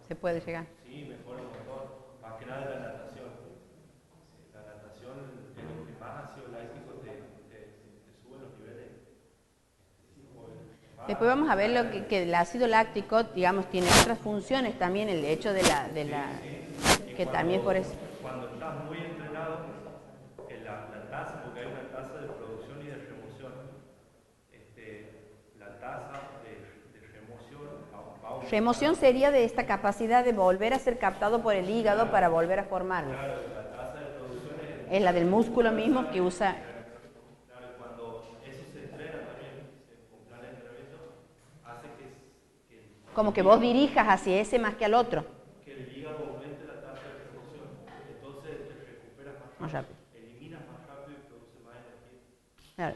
se puede llegar. Sí, mejora un montón. Más que nada la natación. La natación es lo que más ácido láctico te sube los niveles. Después vamos a ver lo que el ácido láctico, digamos, tiene otras funciones también, el hecho de la que también por eso. Cuando estás muy entrenado, la tasa, porque hay una tasa de producción y de remoción, la tasa de remoción va. Remoción sería de esta capacidad de volver a ser captado por el hígado para volver a formarlo. Claro, la tasa de producción Es la del músculo mismo que usa. Claro, cuando eso se entrena también, con plan de entrenamiento, hace que Como que vos dirijas hacia ese más que al otro. Que el hígado aumente la tasa de remoción, entonces te recuperas Más rápido. Eliminas más rápido y produce más energía. Claro,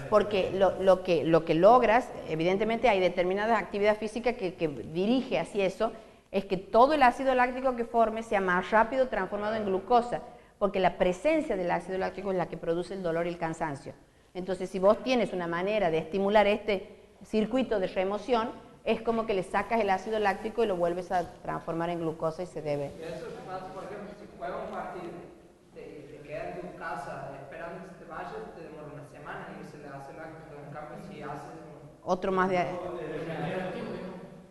porque lo que logras, evidentemente hay determinadas actividades físicas que dirige hacia eso, es que todo el ácido láctico que forme sea más rápido transformado en glucosa, porque la presencia del ácido láctico es la que produce el dolor y el cansancio. Entonces, si vos tienes una manera de estimular este circuito de remoción, es como que le sacas el ácido láctico y lo vuelves a transformar en glucosa y se debe. Y eso es más, por ejemplo, si juegas un partido y te quedas en tu casa esperando que se te vaya, te demora una semana y se le hace láctico. En cambio, si haces Otro más de...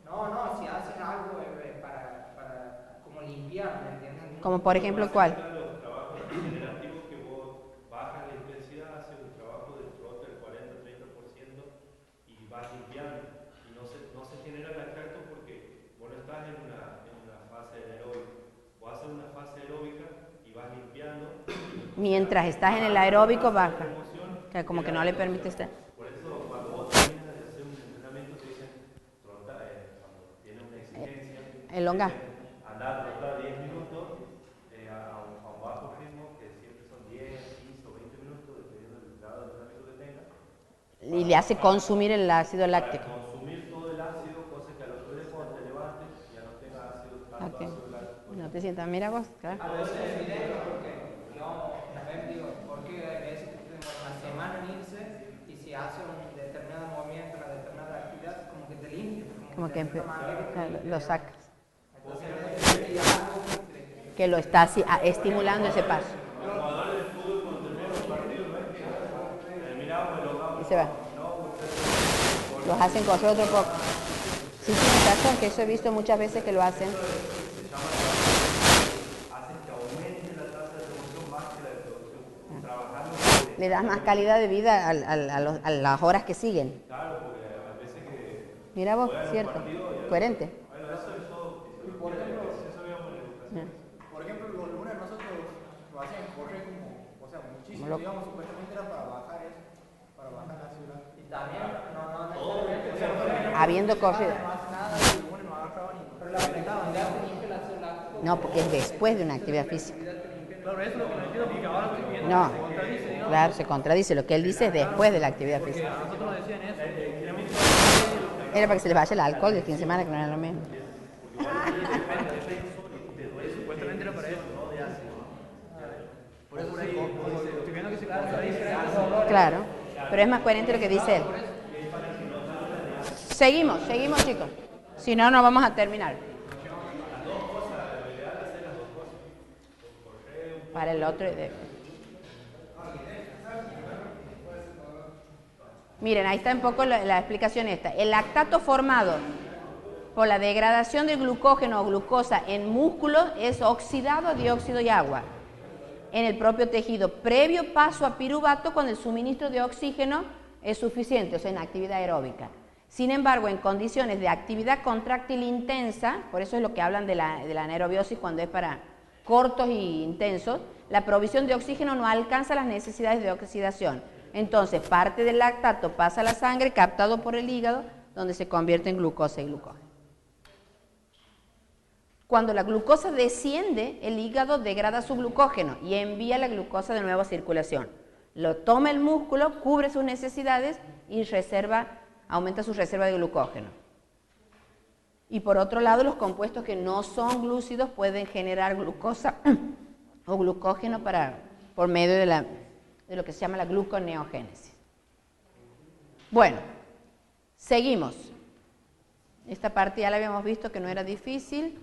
No, si haces algo para como limpiar, ¿me entiendes? Como por ejemplo, ¿cuál? Los trabajos regenerativos que vos bajas la intensidad, haces un trabajo de trote del 40-30% y vas limpiando. Y no se genera el extracto porque vos no estás en una fase anaeróbica. Vos haces una fase aeróbica y vas limpiando. Mientras estás en el aeróbico baja. Que como que no le permite estar. Por eso cuando vos terminas de hacer un entrenamiento te dicen, trota, cuando tienes una exigencia, Elonga. Andá a trotar 10 minutos a un bajo ritmo, que siempre son 10, 15 o 20 minutos, dependiendo del grado de entrenamiento que tengas. Y le hace consumir el ácido láctico. Para consumir todo el ácido, cosa que al otro día cuando te levantes ya no tengas tanto ácido láctico. No te sientas, mira vos, claro. A veces es evidente porque yo una vez digo, porque a veces tenemos una semana en irse y si hace un determinado movimiento, una determinada actividad, como que te limpia. Como que lo sacas. Entonces, hay algo Que lo está estimulando ese paso. Los jugadores de fútbol cuando terminan un partido, no es que terminamos y lo vamos. Y se va. Los hacen correr otro poco. Sí, tienes razón, que eso he visto muchas veces que lo hacen. Hacen que aumente la tasa de remoción más que la de producción. Trabajando. Le das más calidad de vida a las horas que siguen. Claro, porque a veces que. Mira vos, cierto. Coherente. Bueno, eso es todo. Por ejemplo, Eso veamos en la educación. por ejemplo, los lunes nosotros lo hacían correr como, o sea, muchísimo, Loco. digamos, supuestamente era para bajar eso, para bajar la ciudad. y también no necesariamente Habiendo corrido. No hace nada y el lunes no agarraban y pero la verdad, donde hace limpio el ácido láctico. No, porque es después de una actividad física. claro, eso es lo que no entiendo porque ahora estoy viendo No, que se contradice, digamos, claro, se contradice. Lo que él dice es después de la actividad porque física. a nosotros nos decían eso. Era para que se les vaya el alcohol del fin de semana, que no era lo mismo. Supuestamente era para eso. Por eso estoy viendo que se contradice. Claro, pero es más coherente lo que dice él. Seguimos chicos. Si no, no vamos a terminar. Para el otro. Miren, ahí está un poco la explicación esta. El lactato formado por la degradación de glucógeno o glucosa en músculo es oxidado a dióxido y agua en el propio tejido, previo paso a piruvato cuando el suministro de oxígeno es suficiente, o sea, en actividad aeróbica. Sin embargo, en condiciones de actividad contráctil intensa, por eso es lo que hablan de la anaerobiosis cuando es para cortos y intensos, la provisión de oxígeno no alcanza las necesidades de oxidación. Entonces, parte del lactato pasa a la sangre, captado por el hígado, donde se convierte en glucosa y glucógeno. Cuando la glucosa desciende, el hígado degrada su glucógeno y envía la glucosa de nuevo a circulación. Lo toma el músculo, cubre sus necesidades y aumenta su reserva de glucógeno. Y por otro lado, los compuestos que no son glúcidos pueden generar glucosa o glucógeno por medio de lo que se llama la gluconeogénesis. Bueno, seguimos. Esta parte ya la habíamos visto que no era difícil.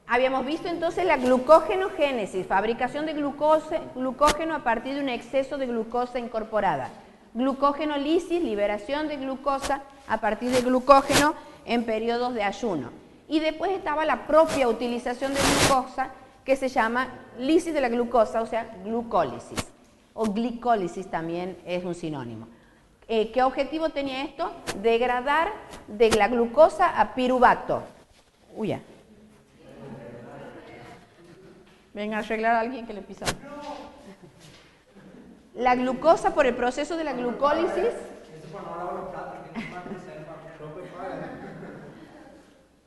Habíamos visto entonces la glucógenogénesis, fabricación de glucógeno a partir de un exceso de glucosa incorporada. Glucógenolisis, liberación de glucosa a partir de glucógeno en periodos de ayuno. Y después estaba la propia utilización de glucosa, que se llama lisis de la glucosa, o sea, glucólisis. O glicólisis también es un sinónimo. ¿Qué objetivo tenía esto? Degradar de la glucosa a piruvato. Uy, ya. Venga a arreglar a alguien que le pisó. La glucosa por el proceso de la glucólisis.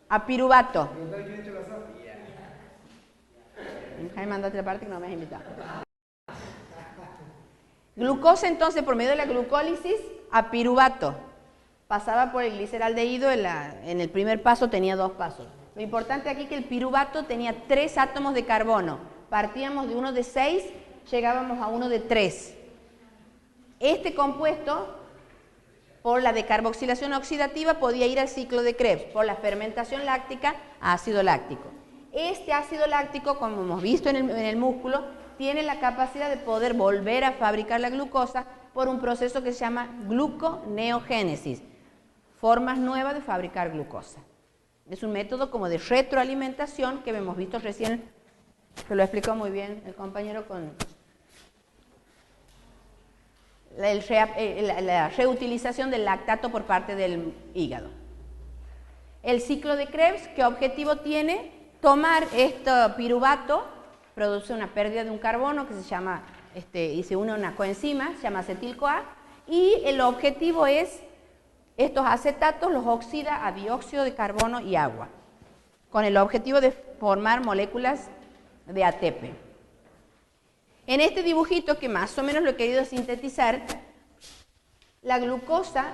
A piruvato. Jaime, mandate la parte que no me has invitado. Glucosa entonces por medio de la glucólisis a piruvato. Pasaba por el gliceraldehído, en el primer paso tenía 2 pasos. Lo importante aquí es que el piruvato tenía 3 átomos de carbono. Partíamos de uno de 6, llegábamos a uno de 3. Este compuesto, por la decarboxilación oxidativa, podía ir al ciclo de Krebs, por la fermentación láctica a ácido láctico. Este ácido láctico, como hemos visto en el músculo, tiene la capacidad de poder volver a fabricar la glucosa por un proceso que se llama gluconeogénesis, formas nuevas de fabricar glucosa. Es un método como de retroalimentación que hemos visto recién, que lo explicó muy bien el compañero con la reutilización del lactato por parte del hígado. El ciclo de Krebs, ¿qué objetivo tiene? Tomar este piruvato, produce una pérdida de un carbono que se llama, y se une a una coenzima, se llama acetil-CoA, y el objetivo es, estos acetatos los oxida a dióxido de carbono y agua, con el objetivo de formar moléculas de ATP. En este dibujito, que más o menos lo he querido sintetizar, la glucosa,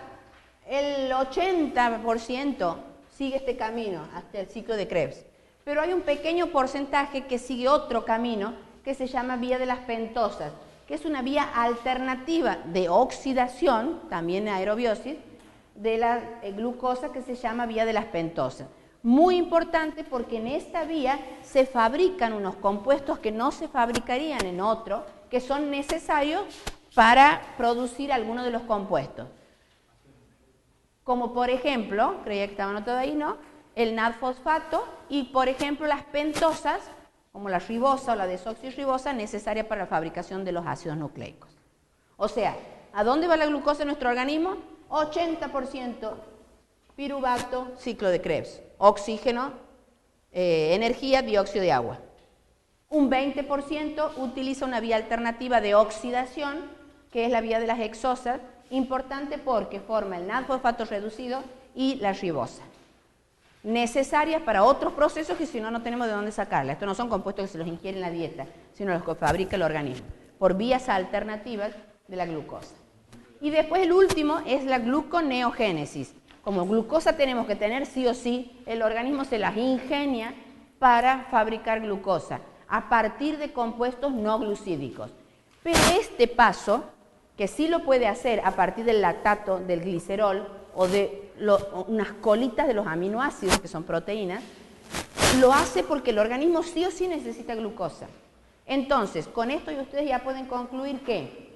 el 80% sigue este camino hasta el ciclo de Krebs, pero hay un pequeño porcentaje que sigue otro camino que se llama vía de las pentosas, que es una vía alternativa de oxidación, también aerobiosis, de la glucosa, que se llama vía de las pentosas. Muy importante porque en esta vía se fabrican unos compuestos que no se fabricarían en otro, que son necesarios para producir algunos de los compuestos. Como por ejemplo, creía que estaba anotado ahí, ¿no? El NAD-fosfato y por ejemplo las pentosas, como la ribosa o la desoxirribosa, necesaria para la fabricación de los ácidos nucleicos. O sea, ¿a dónde va la glucosa en nuestro organismo? 80% piruvato, ciclo de Krebs, oxígeno, energía, dióxido de agua. Un 20% utiliza una vía alternativa de oxidación, que es la vía de las hexosas, importante porque forma el NAD-fosfato reducido y la ribosa, necesarias para otros procesos que si no, no tenemos de dónde sacarla. Estos no son compuestos que se los ingiere en la dieta, sino los que fabrica el organismo, por vías alternativas de la glucosa. Y después el último es la gluconeogénesis. Como glucosa tenemos que tener sí o sí, el organismo se las ingenia para fabricar glucosa a partir de compuestos no glucídicos. Pero este paso, que sí lo puede hacer a partir del lactato, del glicerol o de unas colitas de los aminoácidos, que son proteínas, lo hace porque el organismo sí o sí necesita glucosa. Entonces, con esto ustedes ya pueden concluir que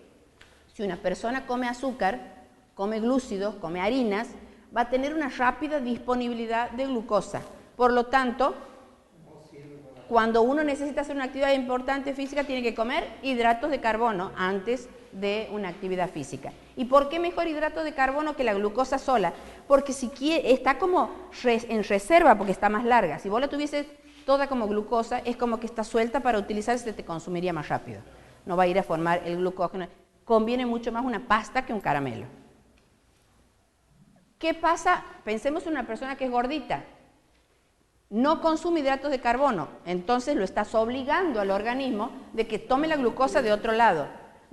si una persona come azúcar, come glúcidos, come harinas, va a tener una rápida disponibilidad de glucosa. Por lo tanto, cuando uno necesita hacer una actividad importante física, tiene que comer hidratos de carbono antes de una actividad física. ¿Y por qué mejor hidratos de carbono que la glucosa sola? Porque si está como en reserva, porque está más larga. Si vos la tuvieses toda como glucosa, es como que está suelta para utilizarse, te consumiría más rápido. No va a ir a formar el glucógeno. Conviene mucho más una pasta que un caramelo. ¿Qué pasa? Pensemos en una persona que es gordita. No consume hidratos de carbono, entonces lo estás obligando al organismo de que tome la glucosa de otro lado.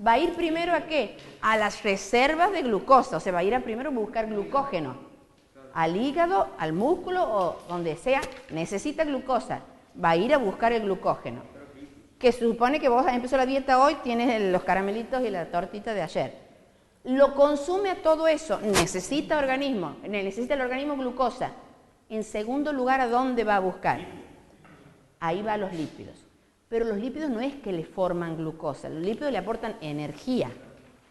Va a ir primero ¿a qué? A las reservas de glucosa, o sea, va a ir a primero buscar glucógeno. Al hígado, al músculo o donde sea, necesita glucosa. Va a ir a buscar el glucógeno. que se supone que vos empezó la dieta hoy, tienes los caramelitos y la tortita de ayer. Lo consume a todo eso, necesita el organismo glucosa. En segundo lugar, ¿a dónde va a buscar? Ahí va a los lípidos. Pero los lípidos no es que le forman glucosa, los lípidos le aportan energía,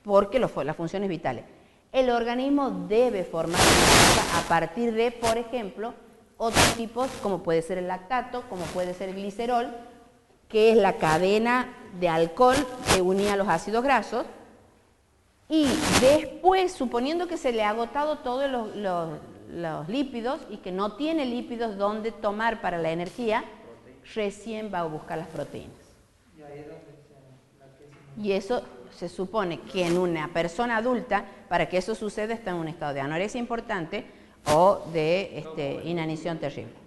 porque las funciones vitales. El organismo debe formar glucosa a partir de, por ejemplo, otros tipos, como puede ser el lactato, como puede ser el glicerol, que es la cadena de alcohol que unía los ácidos grasos. Y después, suponiendo que se le ha agotado todos los lípidos y que no tiene lípidos donde tomar para la energía, recién va a buscar las proteínas. Y eso se supone que en una persona adulta, para que eso suceda, está en un estado de anorexia importante o de inanición terrible.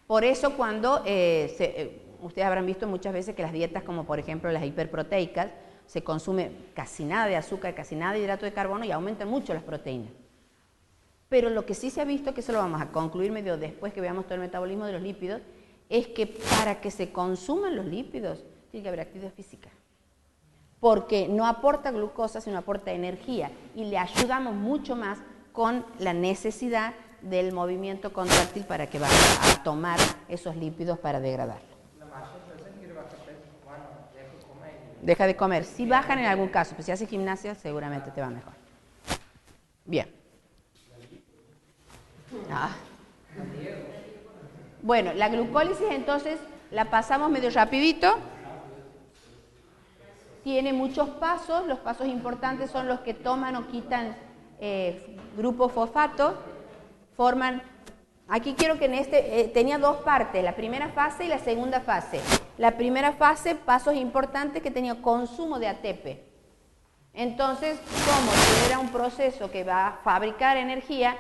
Por eso cuando ustedes habrán visto muchas veces que las dietas, como por ejemplo las hiperproteicas, se consume casi nada de azúcar, casi nada de hidrato de carbono y aumentan mucho las proteínas. Pero lo que sí se ha visto, que eso lo vamos a concluir medio después que veamos todo el metabolismo de los lípidos, es que para que se consuman los lípidos tiene que haber actividad física. Porque no aporta glucosa, sino aporta energía y le ayudamos mucho más con la necesidad del movimiento contráctil para que vaya a tomar esos lípidos para degradarlo. La mayor persona quiere bajar peso, bueno, deja de comer. Deja de comer. Si bajan en algún caso, pero si haces gimnasia seguramente te va mejor. Bien. Bueno, la glucólisis entonces la pasamos medio rapidito. Tiene muchos pasos. Los pasos importantes son los que toman o quitan grupo fosfato. Forman, aquí quiero que en tenía dos partes, la primera fase y la segunda fase. La primera fase, pasos importantes, que tenía consumo de ATP. Entonces, como era un proceso que va a fabricar energía,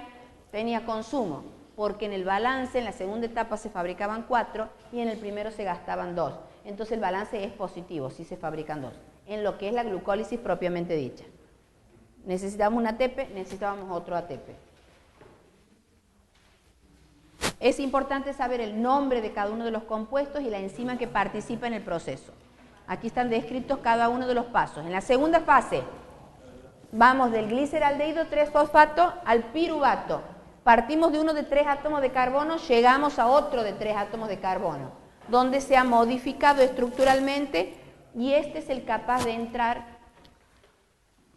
tenía consumo, porque en el balance, en la segunda etapa se fabricaban 4 y en el primero se gastaban 2. Entonces el balance es positivo, si se fabrican 2. En lo que es la glucólisis propiamente dicha. Necesitábamos un ATP, necesitábamos otro ATP. Es importante saber el nombre de cada uno de los compuestos y la enzima que participa en el proceso. Aquí están descritos cada uno de los pasos. En la segunda fase, vamos del gliceraldehído 3-fosfato al piruvato. Partimos de uno de 3 átomos de carbono, llegamos a otro de 3 átomos de carbono, donde se ha modificado estructuralmente y este es el capaz de entrar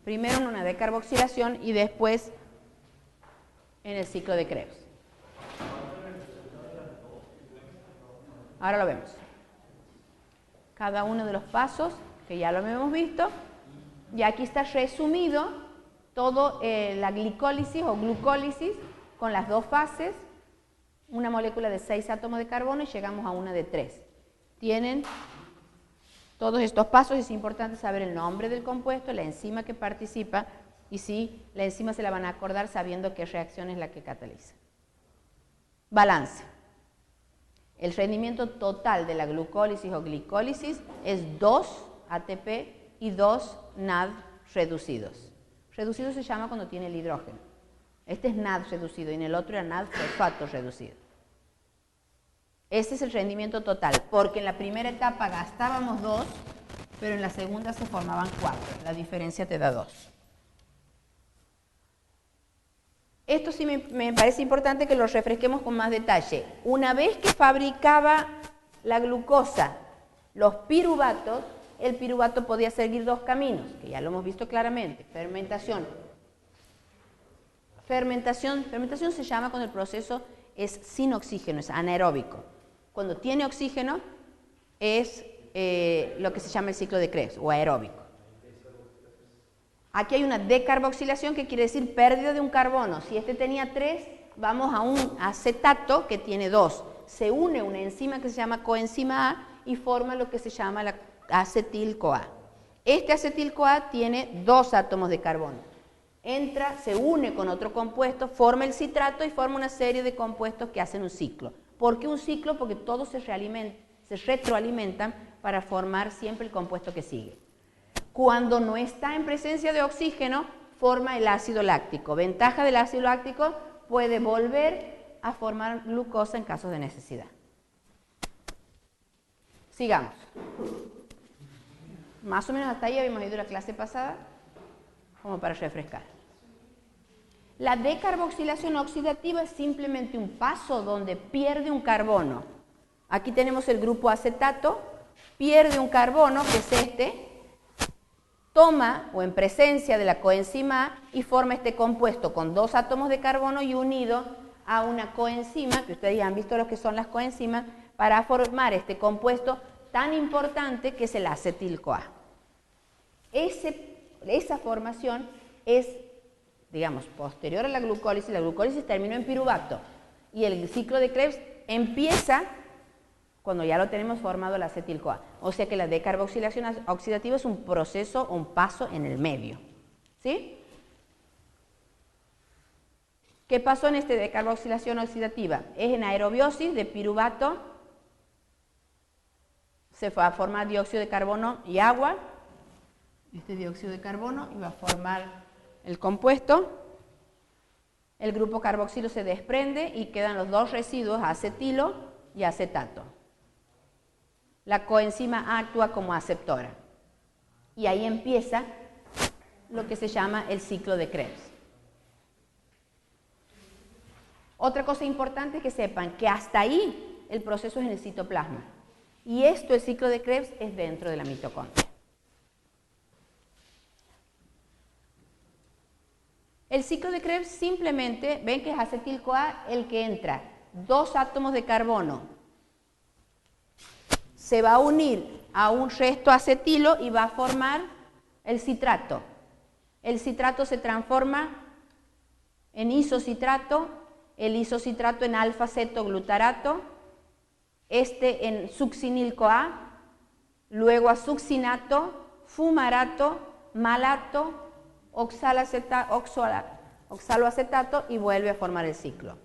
primero en una decarboxilación y después en el ciclo de Krebs. Ahora lo vemos. Cada uno de los pasos, que ya lo hemos visto, y aquí está resumido todo la glicólisis o glucólisis con las dos fases, una molécula de 6 átomos de carbono y llegamos a una de 3. Tienen todos estos pasos, es importante saber el nombre del compuesto, la enzima que participa y si la enzima se la van a acordar sabiendo qué reacción es la que cataliza. Balance. El rendimiento total de la glucólisis o glicólisis es 2 ATP y 2 NAD reducidos. Reducido se llama cuando tiene el hidrógeno. Este es NAD reducido y en el otro era NAD fosfato reducido. Este es el rendimiento total, porque en la primera etapa gastábamos 2, pero en la segunda se formaban 4. La diferencia te da 2. Esto sí me parece importante que lo refresquemos con más detalle. Una vez que fabricaba la glucosa los piruvatos, el piruvato podía seguir 2 caminos, que ya lo hemos visto claramente. Fermentación. Fermentación se llama cuando el proceso es sin oxígeno, es anaeróbico. Cuando tiene oxígeno es lo que se llama el ciclo de Krebs o aeróbico. Aquí hay una decarboxilación que quiere decir pérdida de un carbono. Si este tenía 3, vamos a un acetato que tiene 2. Se une una enzima que se llama coenzima A y forma lo que se llama la acetil-CoA. Este acetil-CoA tiene 2 átomos de carbono. Entra, se une con otro compuesto, forma el citrato y forma una serie de compuestos que hacen un ciclo. ¿Por qué un ciclo? Porque todos se retroalimentan para formar siempre el compuesto que sigue. Cuando no está en presencia de oxígeno, forma el ácido láctico. Ventaja del ácido láctico, puede volver a formar glucosa en casos de necesidad. Sigamos. Más o menos hasta ahí habíamos ido la clase pasada, como para refrescar. La decarboxilación oxidativa es simplemente un paso donde pierde un carbono. Aquí tenemos el grupo acetato, pierde un carbono, que es este, toma o en presencia de la coenzima A y forma este compuesto con 2 átomos de carbono y unido a una coenzima, que ustedes ya han visto lo que son las coenzimas, para formar este compuesto tan importante que es el acetil-CoA. Esa formación es, digamos, posterior a la glucólisis terminó en piruvato y el ciclo de Krebs empieza cuando ya lo tenemos formado el acetil-CoA. O sea que la decarboxilación oxidativa es un proceso, un paso en el medio. ¿Sí? ¿Qué pasó en esta decarboxilación oxidativa? Es en aerobiosis de piruvato, se va a formar dióxido de carbono y agua. Este dióxido de carbono iba a formar el compuesto. El grupo carboxilo se desprende y quedan los 2 residuos, acetilo y acetato. La coenzima A actúa como aceptora. Y ahí empieza lo que se llama el ciclo de Krebs. Otra cosa importante es que sepan que hasta ahí el proceso es en el citoplasma. Y esto, el ciclo de Krebs, es dentro de la mitocondria. El ciclo de Krebs simplemente, ven que es acetil-CoA el que entra, 2 átomos de carbono. Se va a unir a un resto acetilo y va a formar el citrato. El citrato se transforma en isocitrato, el isocitrato en alfa-cetoglutarato, este en succinil-CoA, luego a succinato, fumarato, malato, oxaloacetato y vuelve a formar el ciclo.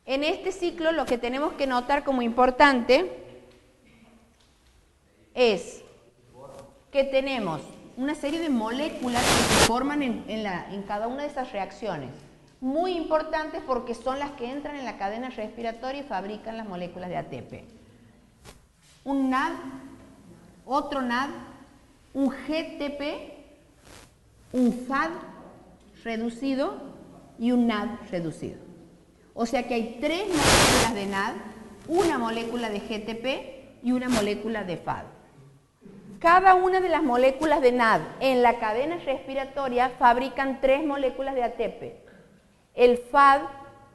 En este ciclo lo que tenemos que notar como importante es que tenemos una serie de moléculas que se forman en cada una de esas reacciones. Muy importantes porque son las que entran en la cadena respiratoria y fabrican las moléculas de ATP. Un NAD, otro NAD, un GTP, un FAD reducido y un NAD reducido. O sea que hay 3 moléculas de NAD, una molécula de GTP y una molécula de FAD. Cada una de las moléculas de NAD en la cadena respiratoria fabrican 3 moléculas de ATP. El FAD,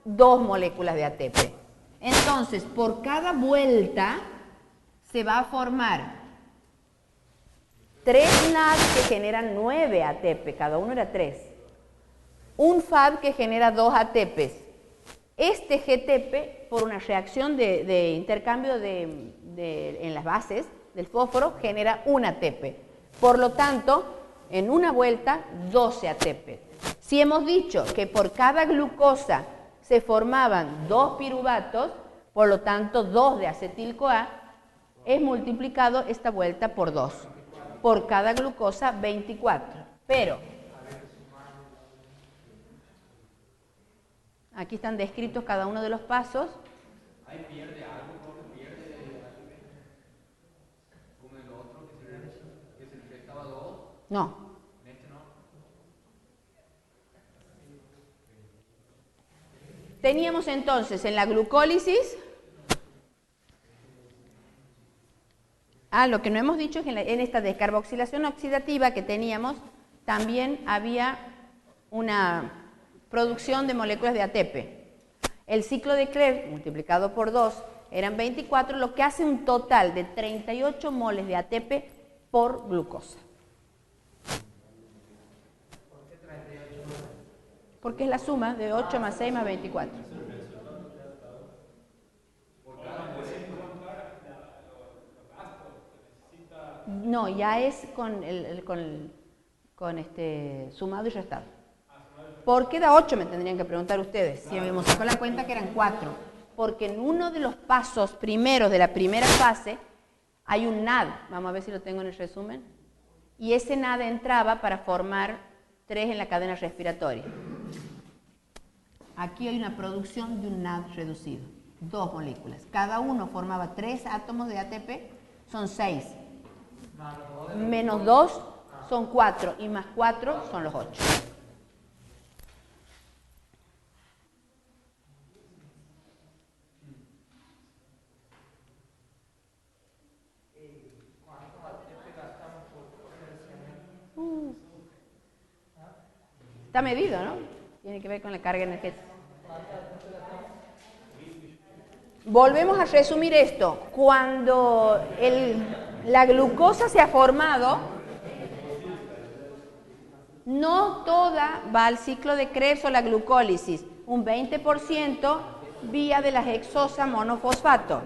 2 moléculas de ATP. Entonces, por cada vuelta se va a formar 3 NAD que generan 9 ATP, cada uno era 3. Un FAD que genera 2 ATPs. Este GTP, por una reacción de intercambio en las bases del fósforo, genera 1 ATP. Por lo tanto, en una vuelta, 12 ATP. Si hemos dicho que por cada glucosa se formaban 2 piruvatos, por lo tanto 2 de acetil-CoA, es multiplicado esta vuelta por 2. Por cada glucosa 24. Pero aquí están descritos cada uno de los pasos. Ahí pierde algo, porque pierde como el otro que se infectaba 2. No. Teníamos entonces en la glucólisis, lo que no hemos dicho es que en esta descarboxilación oxidativa que teníamos, también había una producción de moléculas de ATP. El ciclo de Krebs multiplicado por 2 eran 24, lo que hace un total de 38 moles de ATP por glucosa. ¿Por qué 38 moles? Porque es la suma de 8 más 6 más 24. No, ya es con sumado y restado. ¿Por qué da 8? Me tendrían que preguntar ustedes. Si habíamos sacado la cuenta que eran 4. Porque en uno de los pasos primeros de la primera fase hay un NAD. Vamos a ver si lo tengo en el resumen. Y ese NAD entraba para formar 3 en la cadena respiratoria. Aquí hay una producción de un NAD reducido. 2 moléculas. Cada uno formaba 3 átomos de ATP son 6. Menos 2 son 4 y más 4 son los 8. Está medido, ¿no? Tiene que ver con la carga energética. Volvemos a resumir esto. Cuando la glucosa se ha formado, no toda va al ciclo de Krebs o la glucólisis. Un 20% vía de la hexosa monofosfato.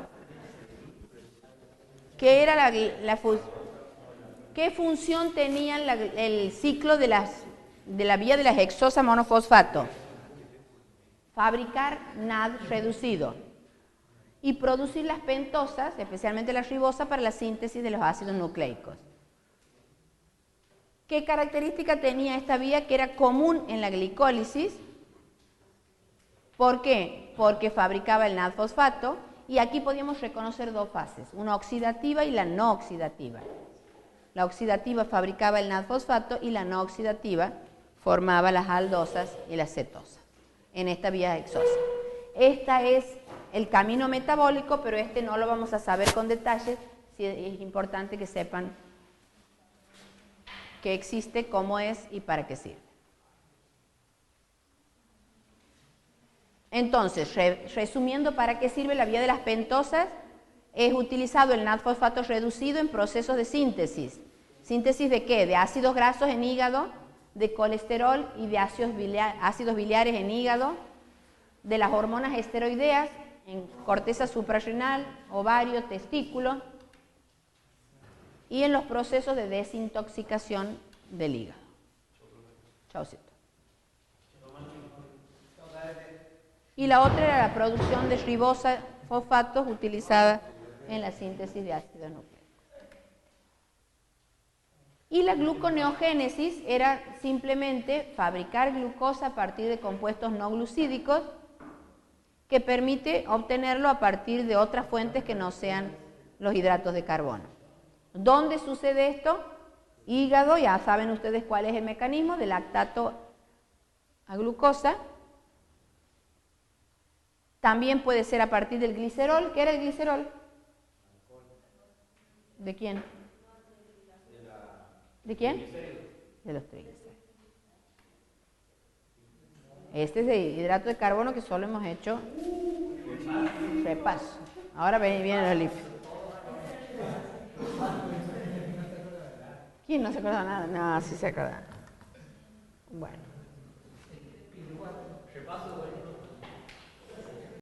¿Qué era ¿Qué función tenía el ciclo de la vía de la hexosa monofosfato? Fabricar NAD reducido y producir las pentosas, especialmente la ribosa, para la síntesis de los ácidos nucleicos. ¿Qué característica tenía esta vía que era común en la glicólisis? ¿Por qué? Porque fabricaba el NAD-fosfato y aquí podíamos reconocer dos fases, una oxidativa y la no oxidativa. La oxidativa fabricaba el NAD-fosfato y la no oxidativa formaba las aldosas y las cetosas en esta vía hexosa. Esta es el camino metabólico, pero este no lo vamos a saber con detalles. Sí, es importante que sepan qué existe, cómo es y para qué sirve. Entonces, resumiendo, ¿para qué sirve la vía de las pentosas? Es utilizado el NAD-fosfato reducido en procesos de síntesis. ¿Síntesis de qué? De ácidos grasos en hígado, de colesterol y de ácidos biliares en hígado, de las hormonas esteroideas en corteza suprarrenal, ovario, testículo, y en los procesos de desintoxicación del hígado. Chaucito. Y la otra era la producción de ribosa fosfatos utilizada en la síntesis de ácido nucleico. Y la gluconeogénesis era simplemente fabricar glucosa a partir de compuestos no glucídicos que permite obtenerlo a partir de otras fuentes que no sean los hidratos de carbono. ¿Dónde sucede esto? Hígado, ya saben ustedes cuál es el mecanismo de lactato a glucosa. También puede ser a partir del glicerol. ¿Qué era el glicerol? ¿De quién? ¿De quién? De los triglicéridos. Este es de hidrato de carbono que solo hemos hecho repaso. Ahora vienen los lípidos. ¿Quién no se acuerda nada? No, sí se acuerda. Bueno.